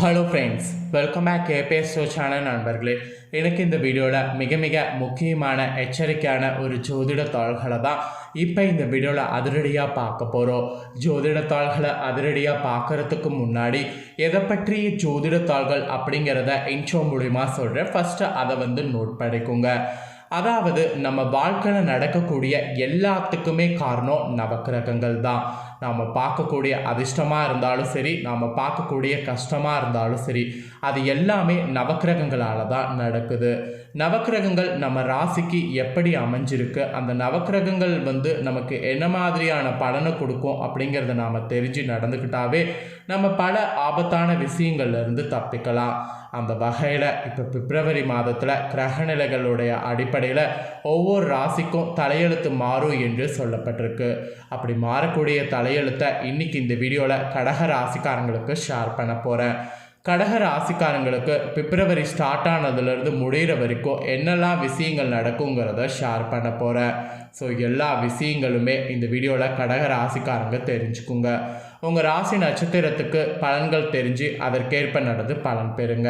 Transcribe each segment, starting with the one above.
Hello friends, welcome back KPS show channel நண்பர்களே. எனக்கு இந்த வீடியோவில் மிக முக்கியமான எச்சரிக்கையான ஒரு ஜோதிட தாள்களை தான் இப்போ இந்த வீடியோவில் அதிரடியாக பார்க்க போகிறோம். ஜோதிட தாள்களை அதிரடியாக பார்க்குறதுக்கு முன்னாடி எதை பற்றிய ஜோதிட தாள்கள் அப்படிங்கிறத இன்ட்ரோ மூலிமா சொல்கிறேன். ஃபஸ்ட்டு அதை நோட் பண்ணிக்கோங்க. அதாவது நம்ம வாழ்க்கையில் நடக்கக்கூடிய எல்லாத்துக்குமே காரணம் நவக்கிரகங்கள் தான். நாம் பார்க்கக்கூடிய அதிர்ஷ்டமாக இருந்தாலும் சரி, நாம் பார்க்கக்கூடிய கஷ்டமாக இருந்தாலும் சரி, அது எல்லாமே நவக்கிரகங்களால் தான் நடக்குது. நவக்கிரகங்கள் நம்ம ராசிக்கு எப்படி அமைஞ்சிருக்கு, அந்த நவக்கிரகங்கள் நமக்கு என்ன மாதிரியான பலனை கொடுக்கும் அப்படிங்கிறத நாம் தெரிஞ்சு நடந்துக்கிட்டாவே நம்ம பல ஆபத்தான விஷயங்கள்லேருந்து தப்பிக்கலாம். அந்த வகையில் இப்போ பிப்ரவரி மாதத்தில் கிரகநிலைகளுடைய அடிப்படையில் ஒவ்வொரு ராசிக்கும் தலையெழுத்து மாறும் என்று சொல்லப்பட்டிருக்கு. அப்படி மாறக்கூடிய தலையெழுத்தை இன்றைக்கி இந்த வீடியோவில் கடக ராசிக்காரங்களுக்கு ஷேர் பண்ண போகிறேன். கடக ராசிக்காரங்களுக்கு பிப்ரவரி ஸ்டார்ட் ஆனதுலேருந்து முடிகிற வரைக்கும் என்னெல்லாம் விஷயங்கள் நடக்குங்கிறத ஷேர் பண்ண போகிறேன். ஸோ எல்லா விஷயங்களுமே இந்த வீடியோவில் கடக ராசிக்காரங்க தெரிஞ்சுக்குங்க. உங்கள் ராசி நட்சத்திரத்துக்கு பலன்கள் தெரிஞ்சு அதற்கேற்ப நடந்து பலன் பெறுங்க.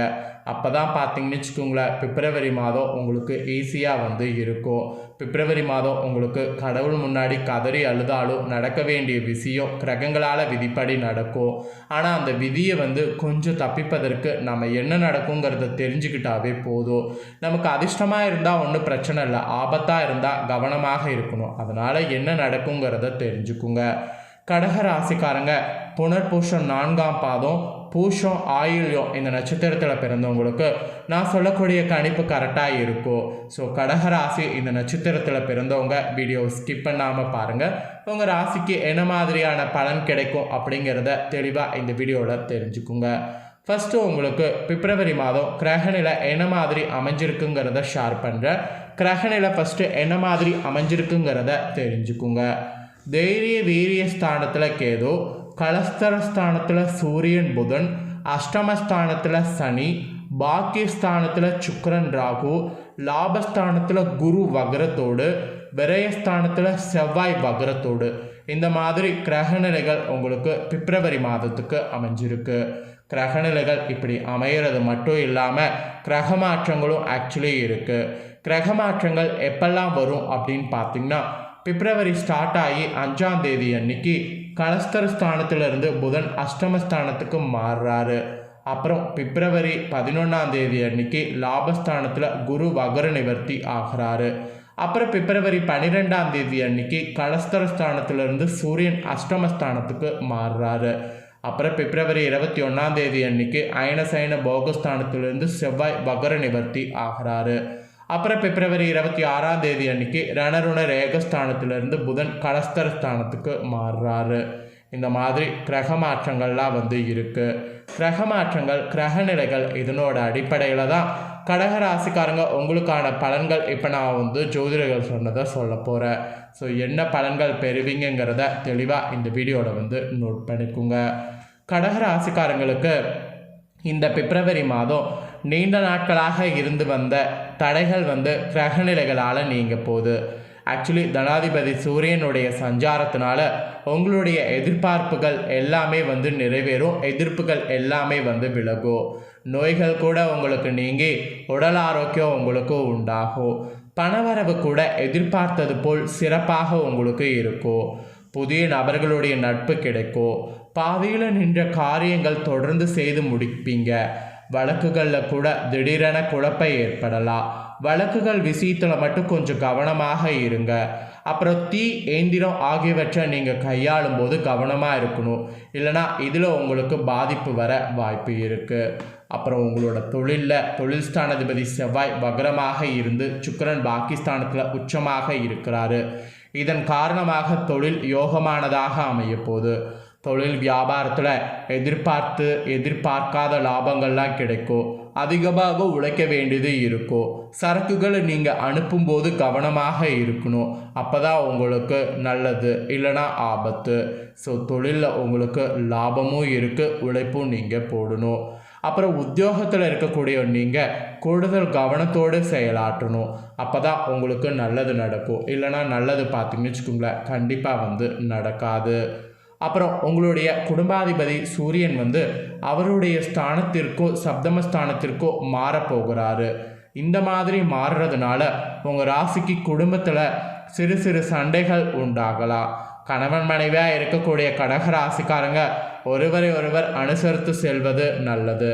அப்போ தான் பார்த்தீங்கன்னு வச்சுக்கோங்களேன், பிப்ரவரி மாதம் உங்களுக்கு ஈஸியாக இருக்கும். பிப்ரவரி மாதம் உங்களுக்கு கடவுள் முன்னாடி கதறி அழுதாலும் நடக்க வேண்டிய விஷயம் கிரகங்களால் விதிப்படி நடக்கும். ஆனால் அந்த விதியை கொஞ்சம் தப்பிப்பதற்கு நம்ம என்ன நடக்குங்கிறத தெரிஞ்சுக்கிட்டாவே போதும். நமக்கு அதிர்ஷ்டமாக இருந்தால் ஒன்றும் பிரச்சனை இல்லை, ஆபத்தாக இருந்தால் கவனமாக இருக்கணும். அதனால் என்ன நடக்குங்கிறத தெரிஞ்சுக்குங்க. கடக ராசிக்காரங்க புனர்பூஷம் 4ஆம் பாதம், பூஷம், ஆயுள்யம் இந்த நட்சத்திரத்தில் பிறந்தவங்களுக்கு நான் சொல்லக்கூடிய கணிப்பு கரெக்டாக இருக்கும். ஸோ கடகராசி இந்த நட்சத்திரத்தில் பிறந்தவங்க வீடியோ ஸ்கிப் பண்ணாமல் பாருங்கள். உங்கள் ராசிக்கு என்ன மாதிரியான பலன் கிடைக்கும் அப்படிங்கிறத தெளிவாக இந்த வீடியோவில் தெரிஞ்சுக்குங்க. ஃபஸ்ட்டு உங்களுக்கு பிப்ரவரி மாதம் கிரகநிலை என்ன மாதிரி அமைஞ்சிருக்குங்கிறத ஷேர் பண்ணுறேன். கிரகநிலை ஃபஸ்ட்டு என்ன மாதிரி அமைஞ்சிருக்குங்கிறத தெரிஞ்சுக்குங்க. தைரிய வீரிய ஸ்தானத்தில் கேது, கலஸ்தரஸ்தானத்தில் சூரியன் புதன், அஷ்டமஸ்தானத்தில் சனி, பாக்கியஸ்தானத்தில் சுக்கிரன் ராகு, லாபஸ்தானத்தில் குரு வக்ரத்தோடு, விரயஸ்தானத்தில் செவ்வாய் வக்ரத்தோடு இந்த மாதிரி கிரகநிலைகள் உங்களுக்கு பிப்ரவரி மாதத்துக்கு அமைஞ்சிருக்கு. கிரகநிலைகள் இப்படி அமைகிறது மட்டும் இல்லாமல் கிரக மாற்றங்களும் ஆக்சுவலி இருக்குது. கிரக மாற்றங்கள் எப்பெல்லாம் வரும் அப்படின்னு பார்த்தீங்கன்னா, பிப்ரவரி ஸ்டார்ட் ஆகி 5ஆம் தேதி அன்னைக்கு கலஸ்தரஸ்தானத்திலிருந்து புதன் அஷ்டமஸ்தானத்துக்கு மாறுறாரு. அப்புறம் பிப்ரவரி 11ஆம் தேதி அன்னைக்கு லாபஸ்தானத்தில் குரு வக்ர நிவர்த்தி ஆகிறாரு. அப்புறம் பிப்ரவரி 12ஆம் தேதி அன்னைக்கு கலஸ்தரஸ்தானத்திலிருந்து சூரியன் அஷ்டமஸ்தானத்துக்கு மாறுறாரு. அப்புறம் பிப்ரவரி 21ஆம் தேதி அன்னைக்கு அயனசயன போகஸ்தானத்திலிருந்து செவ்வாய் வக்ர நிவர்த்தி ஆகிறாரு. அப்புறம் பிப்ரவரி 26ஆம் தேதி அன்னைக்கு ரணருண ரேகஸ்தானத்திலிருந்து புதன் கலஸ்தரஸ்தானத்துக்கு மாறுறாரு. இந்த மாதிரி கிரக மாற்றங்கள்லாம் இருக்குது. கிரக மாற்றங்கள், கிரகநிலைகள் இதனோட அடிப்படையில் தான் கடகராசிக்காரங்க உங்களுக்கான பலன்கள் இப்போ நான் ஜோதிடர்கள் சொன்னதை சொல்ல போகிறேன். ஸோ என்ன பலன்கள் பெறுவீங்கிறத தெளிவாக இந்த வீடியோவில் நோட் பண்ணிக்கோங்க. கடகராசிக்காரங்களுக்கு இந்த பிப்ரவரி மாதம் நீண்ட நாட்களாக இருந்து வந்த தடைகள் கிரகநிலைகளால் நீங்க போகுது. ஆக்சுவலி தனாதிபதி சூரியனுடைய சஞ்சாரத்தினால உங்களுடைய எதிர்பார்ப்புகள் எல்லாமே நிறைவேறும், எதிர்ப்புகள் எல்லாமே விலகும். நோய்கள் கூட உங்களுக்கு நீங்கி உடல் ஆரோக்கியம் உங்களுக்கு உண்டாகும். பணவரவு கூட எதிர்பார்த்தது போல் சிறப்பாக உங்களுக்கு இருக்கும். புதிய நபர்களுடைய நட்பு கிடைக்கும். பாதையில் நின்ற காரியங்கள் தொடர்ந்து செய்து முடிப்பீங்க. வழக்குகளில் கூட திடீரென குழப்பம் ஏற்படலாம். வழக்குகள் விஷயத்தில் மட்டும் கொஞ்சம் கவனமாக இருங்க. அப்புறம் தீ, ஏந்திரம் ஆகியவற்றை நீங்கள் கையாளும் போது கவனமாக இருக்கணும், இல்லைனா இதில் உங்களுக்கு பாதிப்பு வர வாய்ப்பு இருக்குது. அப்புறம் உங்களோட தொழில் ஸ்தானாதிபதி செவ்வாய் வக்ரமாக இருந்து சுக்கிரன் பாகிஸ்தானத்தில் உச்சமாக இருக்கிறாரு. இதன் காரணமாக தொழில் யோகமானதாக அமைய போகுது. தொழில் வியாபாரத்தில் எதிர்பார்க்காத லாபங்கள்லாம் கிடைக்கும். அதிகமாக உழைக்க வேண்டியது இருக்கும். சரக்குகளை நீங்கள் அனுப்பும்போது கவனமாக இருக்கணும், அப்போ தான் உங்களுக்கு நல்லது, இல்லைனா ஆபத்து. ஸோ தொழிலில் உங்களுக்கு லாபமும் இருக்குது, உழைப்பும் நீங்கள் போடணும். அப்புறம் உத்தியோகத்தில் இருக்கக்கூடிய நீங்கள் கூடுதல் கவனத்தோடு செயலாற்றணும், அப்போ தான் உங்களுக்கு நல்லது நடக்கும். இல்லைனா நல்லது பார்த்தீங்கன்னு வச்சுக்கோங்களேன், கண்டிப்பாக நடக்காது. அப்புறம் உங்களுடைய குடும்பாதிபதி சூரியன் வந்து அவருடைய ஸ்தானத்திற்கோ சப்தமஸ்தானத்திற்கோ மாறப்போகிறாரு. இந்த மாதிரி மாறுறதுனால உங்கள் ராசிக்கு குடும்பத்தில் சிறு சிறு சண்டைகள் உண்டாகலாம். கணவன் மனைவியாக இருக்கக்கூடிய கடக ராசிக்காரங்க ஒருவரை ஒருவர் அனுசரித்து செல்வது நல்லது.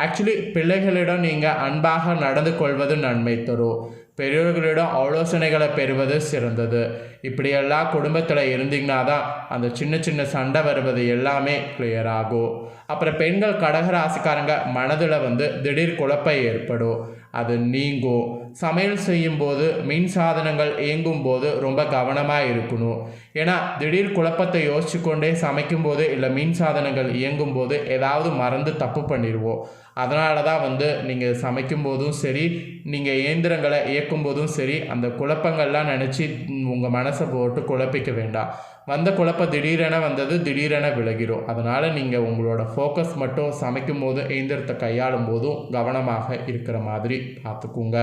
ஆக்சுவலி பிள்ளைகளிடம் நீங்கள் அன்பாக நடந்து கொள்வது நன்மை தரும். பெரியோர்களிடம் ஆலோசனைகளை பெறுவது சிறந்தது. இப்படியெல்லாம் குடும்பத்தில் இருந்தீங்கன்னா தான் அந்த சின்ன சின்ன சண்டை வருவது எல்லாமே கிளியர் ஆகும். அப்புறம் பெண்கள் கடகராசிக்காரங்க மனதில் வந்து திடீர் குழப்பம் ஏற்படும், அது நீங்கும். சமையல் செய்யும்போது மின் சாதனங்கள் இயங்கும் போது ரொம்ப கவனமாக இருக்கணும். ஏன்னா திடீர் குழப்பத்தை யோசிச்சு கொண்டே சமைக்கும்போது இல்லை மின் சாதனங்கள் இயங்கும் போது ஏதாவது மறந்து தப்பு பண்ணிடுவோம். அதனால தான் வந்து நீங்கள் சமைக்கும் போதும் சரி, நீங்கள் இயந்திரங்களை இயக்கும் போதும் சரி, அந்த குழப்பங்கள்லாம் நினச்சி உங்கள் மனசை போட்டு குழப்பிக்க வேண்டாம். வந்த குழப்பம் திடீரென வந்தது திடீரென விலகிடும். அதனால் நீங்கள் உங்களோட ஃபோக்கஸ் மட்டும் சமைக்கும் போது இயந்திரத்தை கையாளும் போதும் கவனமாக இருக்கிற மாதிரி பார்த்துக்குங்க.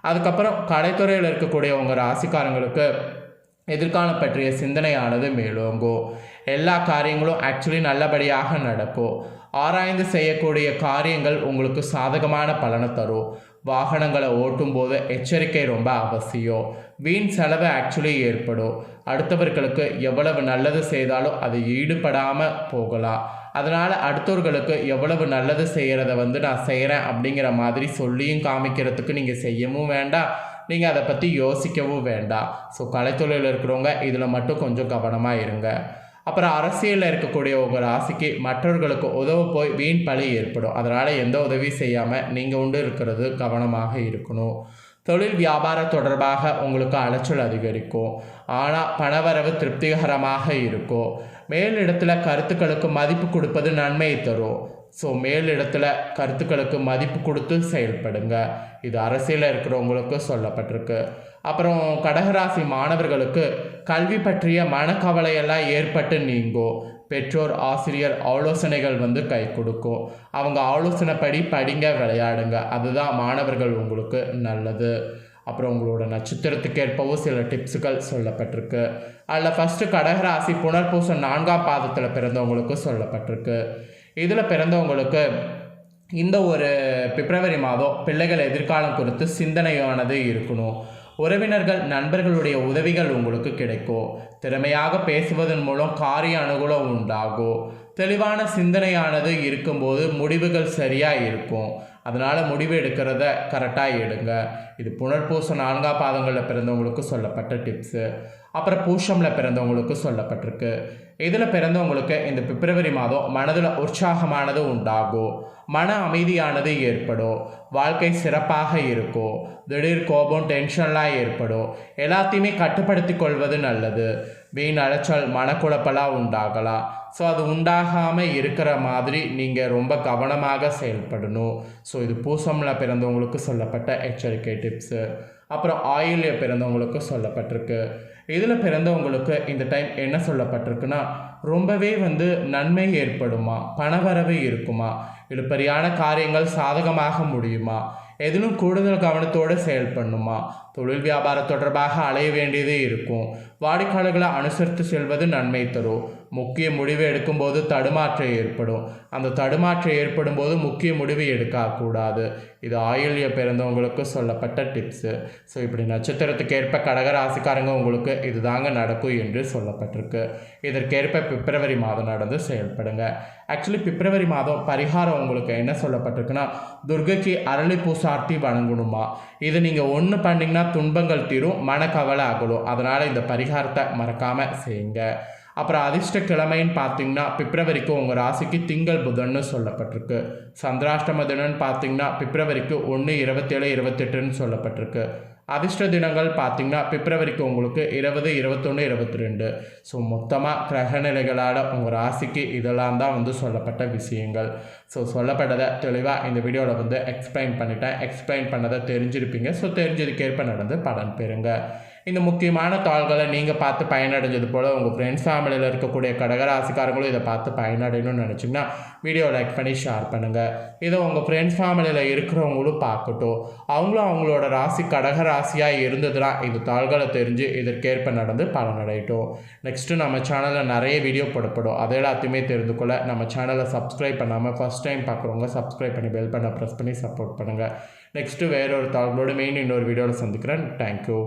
அதுக்கப்புறம் கலைத்துறையில் இருக்கக்கூடிய உங்கள் ராசிக்காரங்களுக்கு எதிர்காலம் பற்றிய சிந்தனையானது மேலோங்கும். எல்லா காரியங்களும் ஆக்சுவலி நல்லபடியாக நடக்கும். ஆராய்ந்து செய்யக்கூடிய காரியங்கள் உங்களுக்கு சாதகமான பலனை தரும். வாகனங்களை ஓட்டும் போது எச்சரிக்கை ரொம்ப அவசியம். வீண் செலவு ஆக்சுவலி ஏற்படும். அடுத்தவர்களுக்கு எவ்வளவு நல்லது செய்தாலும் அது ஈடுபடாமல் போகலாம். அதனால் அடுத்தவர்களுக்கு எவ்வளவு நல்லது செய்கிறத வந்து நான் செய்கிறேன் அப்படிங்கிற மாதிரி சொல்லியும் காமிக்கிறதுக்கு நீங்கள் செய்யவும் வேண்டாம், நீங்கள் அதை பற்றி யோசிக்கவும் வேண்டாம். ஸோ கலைத்தொழில் இருக்கிறவங்க இதில் மட்டும் கொஞ்சம் கவனமாக இருங்க. அப்புறம் அரசியலில் இருக்கக்கூடிய உங்கள் ராசிக்கு மற்றவர்களுக்கு உதவ போய் வீண் பழி ஏற்படும். அதனால் எந்த உதவி செய்யாமல் நீங்கள் உண்டு இருக்கிறது கவனமாக இருக்கணும். தொழில் வியாபாரம் தொடர்பாக உங்களுக்கு அலைச்சல் அதிகரிக்கும், ஆனால் பணவரவு திருப்திகரமாக இருக்கும். மேலிடத்தில் கருத்துக்களுக்கு மதிப்பு கொடுப்பது நன்மையை தரும். ஸோ மேலிடத்தில் கருத்துக்களுக்கு மதிப்பு கொடுத்து செயல்படுங்க. இது அரசியலில் இருக்கிறவங்களுக்கு சொல்லப்பட்டிருக்கு. அப்புறம் கடகராசி மாணவர்களுக்கு கல்வி பற்றிய மனக்கவலையெல்லாம் ஏற்பட்டு நீங்கும். பெற்றோர் ஆசிரியர் ஆலோசனைகள் வந்து கை கொடுக்கும். அவங்க ஆலோசனைப்படி படிங்க, விளையாடுங்க. அதுதான் மாணவர்கள் உங்களுக்கு நல்லது. அப்புறம் உங்களோட நட்சத்திரத்துக்கு ஏற்பவும் சில டிப்ஸுகள் சொல்லப்பட்டிருக்கு. அதில் ஃபஸ்ட்டு கடகராசி புனர்பூசம் 4ஆம் பாதத்தில் பிறந்தவங்களுக்கு சொல்லப்பட்டிருக்கு. இதில் பிறந்தவங்களுக்கு இந்த ஒரு பிப்ரவரி மாதம் பிள்ளைகள் எதிர்காலம் குறித்து சிந்தனையானது இருக்கணும். உறவினர்கள் நண்பர்களுடைய உதவிகள் உங்களுக்கு கிடைக்கும். திறமையாக பேசுவதன் மூலம் காரிய அனுகூலம் உண்டாகும். தெளிவான சிந்தனையானது இருக்கும்போது முடிவுகள் சரியாக இருக்கும். அதனால் முடிவு எடுக்கிறத கரெக்டாக எடுங்க. இது புனர்பூசம் 4ஆம் பாதங்களில் பிறந்தவங்களுக்கு சொல்லப்பட்ட டிப்ஸு. அப்புறம் பூஷமில் பிறந்தவங்களுக்கு சொல்லப்பட்டிருக்கு. இதில் பிறந்தவங்களுக்கு இந்த பிப்ரவரி மாதம் மனதில் உற்சாகமானது உண்டாகும். மன அமைதியானது ஏற்படும். வாழ்க்கை சிறப்பாக இருக்கும். திடீர் கோபம் டென்ஷன்லாம் ஏற்படும். எல்லாத்தையுமே கட்டுப்படுத்தி கொள்வது நல்லது. வீண் அலைச்சல் மனக்குழப்பெல்லாம் உண்டாகலாம். ஸோ அது உண்டாகாமல் இருக்கிற மாதிரி நீங்கள் ரொம்ப கவனமாக செயல்படணும். ஸோ இது பூசமில் பிறந்தவங்களுக்கு சொல்லப்பட்ட எச்சரிக்கை டிப்ஸு. அப்புறம் ஆயிலில் பிறந்தவங்களுக்கு சொல்லப்பட்டிருக்கு. இதில் பிறந்தவங்களுக்கு இந்த டைம் என்ன சொல்லப்பட்டிருக்குன்னா, ரொம்பவே வந்து நன்மை ஏற்படுமா, பணவரவு இருக்குமா, இழுபறியான காரியங்கள் சாதகமாக முடியுமா, எதிலும் கூடுதல் கவனத்தோடு செயல்படணுமா, தொழில் வியாபாரம் தொடர்பாக அலைய வேண்டியதே இருக்கும். வாடிக்கையாளர்களை அனுசரித்து செல்வது நன்மை தரும். முக்கிய முடிவு எடுக்கும்போது தடுமாற்றம் ஏற்படும். அந்த தடுமாற்றம் ஏற்படும் போது முக்கிய முடிவு எடுக்கக்கூடாது. இது ஆயில்ய பிறந்தவங்களுக்கு சொல்லப்பட்ட டிப்ஸு. ஸோ இப்படி நட்சத்திரத்துக்கு ஏற்ப கடகராசிக்காரங்க உங்களுக்கு இதுதாங்க நடக்கும் என்று சொல்லப்பட்டிருக்கு. இதற்கேற்ப பிப்ரவரி மாதம் நடந்து செயல்படுங்க. ஆக்சுவலி பிப்ரவரி மாதம் பரிகாரம் உங்களுக்கு என்ன சொல்லப்பட்டிருக்குன்னா, துர்கைக்கு அரளிப்பூ சாட்டி வணங்கணுமா. இது நீங்கள் ஒன்று பண்ணிங்கன்னா துன்பங்கள் தீரும், மனக்கவலை ஆகணும். அதனால் இந்த பரிகாரத்தை மறக்காமல் செய்யுங்க. அப்புறம் அதிர்ஷ்ட கிழமைன்னு பார்த்தீங்கன்னா பிப்ரவரிக்கு உங்கள் ராசிக்கு திங்கள் புதன்னு சொல்லப்பட்டிருக்கு. சந்திராஷ்டம தினம்னு பார்த்தீங்கன்னா பிப்ரவரிக்கு 1, 27, 28ன்னு சொல்லப்பட்டிருக்கு. அதிர்ஷ்ட தினங்கள் பார்த்திங்கன்னா பிப்ரவரிக்கு உங்களுக்கு 20, 21, 22. ஸோ மொத்தமாக கிரகநிலைகளால் உங்கள் ராசிக்கு இதெல்லாம் தான் வந்து சொல்லப்பட்ட விஷயங்கள். ஸோ சொல்லப்பட்டதை தெளிவாக இந்த வீடியோவில் வந்து எக்ஸ்பிளைன் பண்ணிட்டேன். எக்ஸ்பிளைன் பண்ணதை தெரிஞ்சிருப்பீங்க. ஸோ தெரிஞ்சதுக்கேற்ப நடந்து பலன் பெறுங்க. இந்த முக்கியமான தாள்களை நீங்கள் பார்த்து பயனடைஞ்சது போல் உங்கள் ஃப்ரெண்ட்ஸ் ஃபேமிலியில் இருக்கக்கூடிய கடகராசிக்காரங்களும் இதை பார்த்து பயனடையணும்னு நினச்சிங்கன்னா வீடியோ லைக் பண்ணி ஷேர் பண்ணுங்கள். இதை உங்கள் ஃப்ரெண்ட்ஸ் ஃபேமிலியில் இருக்கிறவங்களும் பார்க்கட்டும். அவங்களும் அவங்களோட ராசி கடகராசியாக இருந்ததுன்னா இந்த தாள்களை தெரிஞ்சு இதற்கேற்ப நடந்து பலனடையட்டும். நெக்ஸ்ட்டு நம்ம சேனலில் நிறைய வீடியோ போடப்படும். அதை எல்லாத்தையுமே தெரிந்து கொள்ள நம்ம சேனலை சப்ஸ்கிரைப் பண்ணாமல் ஃபஸ்ட் டைம் பார்க்குறவங்க சப்ஸ்கிரைப் பண்ணி பெல் பண்ண ப்ரெஸ் பண்ணி சப்போர்ட் பண்ணுங்கள். நெக்ஸ்ட்டு வேறொரு தாள்களோடு இன்னொரு வீடியோவில் சந்திக்கிறேன். தேங்க்யூ.